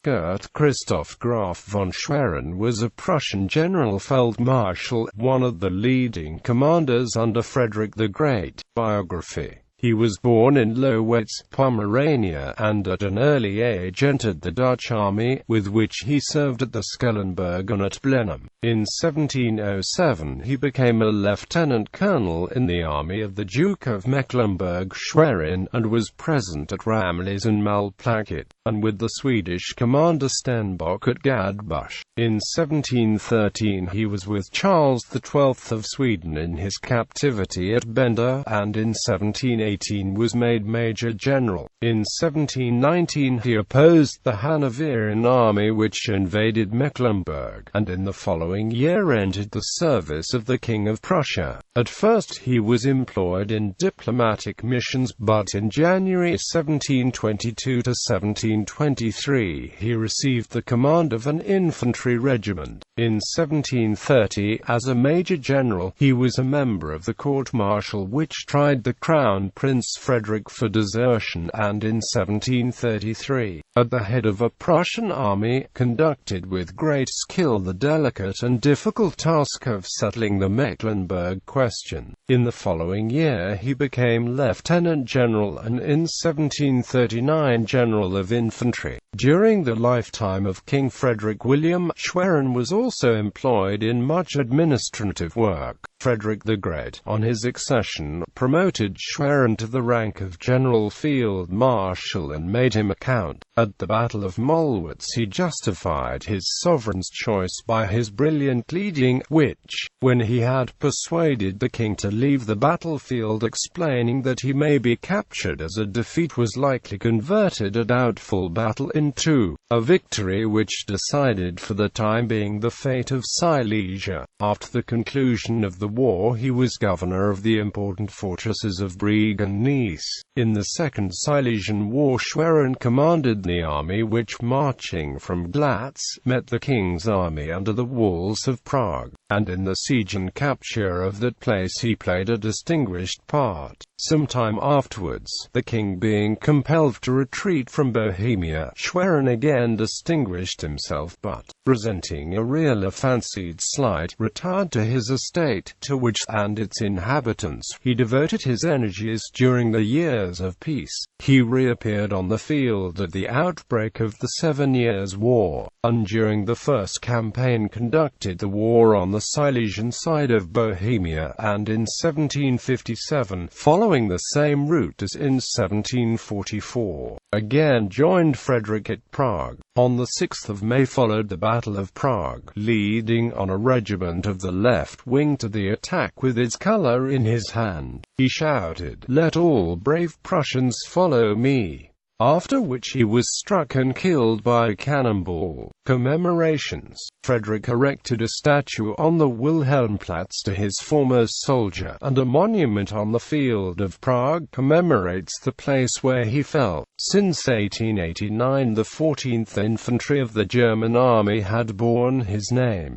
Christoph Graf von Schwerin was a Prussian Generalfeldmarschall, one of the leading commanders under Frederick the Great. Biography. He was born in Lowitz, Pomerania, and at an early age entered the Dutch army, with which he served at the Schellenberg and at Blenheim. In 1707 he became a lieutenant colonel in the army of the Duke of Mecklenburg-Schwerin, and was present at Ramillies and Malplaquet, and with the Swedish commander Stenbock at Gadbush. In 1713 he was with Charles XII of Sweden in his captivity at Bender, and in 1718 was made Major General. In 1719 he opposed the Hanoverian army which invaded Mecklenburg, and in the following year entered the service of the King of Prussia. At first he was employed in diplomatic missions, but in January 1722 to 1723 he received the command of an infantry regiment. In 1730, as a Major General, he was a member of the court-martial which tried the Crown Prince Frederick for desertion, and in 1733, at the head of a Prussian army, conducted with great skill the delicate and difficult task of settling the Mecklenburg question. In the following year he became Lieutenant General, and in 1739 General of Infantry. During the lifetime of King Frederick William, Schwerin was also employed in much administrative work. Frederick the Great, on his accession, promoted Schwerin to the rank of General Field Marshal and made him a Count. At the Battle of Mollwitz he justified his sovereign's choice by his brilliant leading, which, when he had persuaded the king to leave the battlefield, explaining that he may be captured as a defeat was likely, converted a doubtful battle into a victory which decided for the time being the fate of Silesia. After the conclusion of the war he was governor of the important fortresses of Brieg and Nice. In the Second Silesian War Schwerin commanded the army which, marching from Glatz, met the king's army under the walls of Prague, and in the siege and capture of that place he played a distinguished part. Some time afterwards, the king being compelled to retreat from Bohemia, Schwerin again distinguished himself, but, resenting a real or fancied slight, retired to his estate, to which and its inhabitants he devoted his energies during the years of peace. He reappeared on the field at the outbreak of the 7 Years' War, and during the first campaign conducted the war on the Silesian side of Bohemia, and in 1757, following the same route as in 1744, again joined Frederick at Prague. On the 6th of May followed the Battle of Prague, leading on a regiment of the left wing to the attack with its color in his hand. He shouted, "Let all brave Prussians follow me," after which he was struck and killed by a cannonball. Commemorations. Frederick erected a statue on the Wilhelmplatz to his foremost soldier, and a monument on the field of Prague commemorates the place where he fell. Since 1889 the 14th Infantry of the German Army had borne his name.